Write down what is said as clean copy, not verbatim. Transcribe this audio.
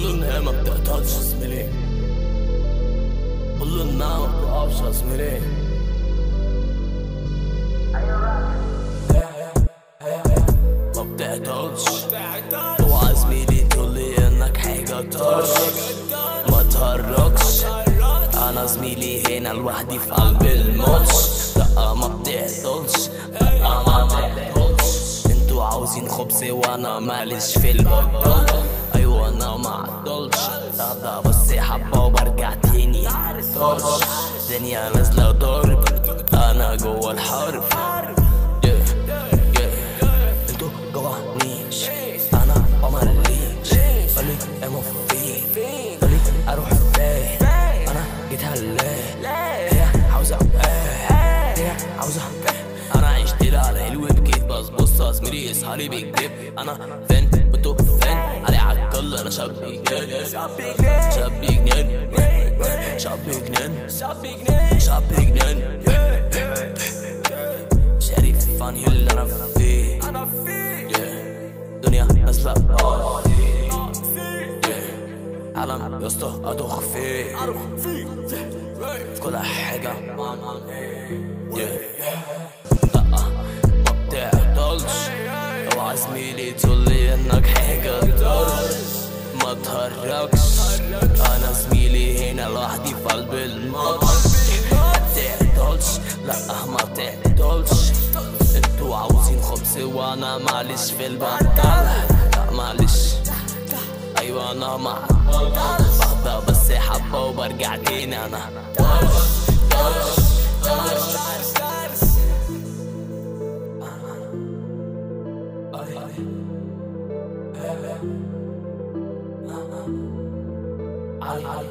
قول له ان هي ما بتقطعش زميلي، قول له انها ما بتقفش يا زميلي. ما بتقطعش. اوعى زميلي تقول لي انك حاجة طرش، ما تهرجش. انا زميلي هنا لوحدي في قلب الماتش. لا ما بتقطعش، لا ما بتقطعش. انتوا عاوزين خبز وانا ماليش في البطال. ايوه انا ما عطلش، ده بس حبة وبرجع تاني طرش. دنيا نازلة ضرب، انا جوا الحرب. انتوا جوانيش، انا ممليش. خليك فين، خليك اروح فين. انا جيت هلاقي هي عاوزة هي عاوزة. انا عشت لها على حلو بكيت بس بص يا زميلي اصحالي بيكدب. انا فين وانتوا فين؟ علي عالكل انا شاب جنان، شاب جنان، شاب جنان، شاب جنان. شريف فاني اللي انا فيه، دنيا نازلة عالم يسطا ادوخ فيه في كل حاجة. لا ما بتعطلش. اوعى زميلي تقولي انك حاجة طرش، ما تهرجش. انا زميلي هنا لوحدي في قلب الماتش. ما بتعطلش، لا ما بتعطلش. انتوا عاوزين خبز وانا معلش في البطال. لا معلش، ايوه انا مع بهدى بس حبة وبرجع تاني. انا علي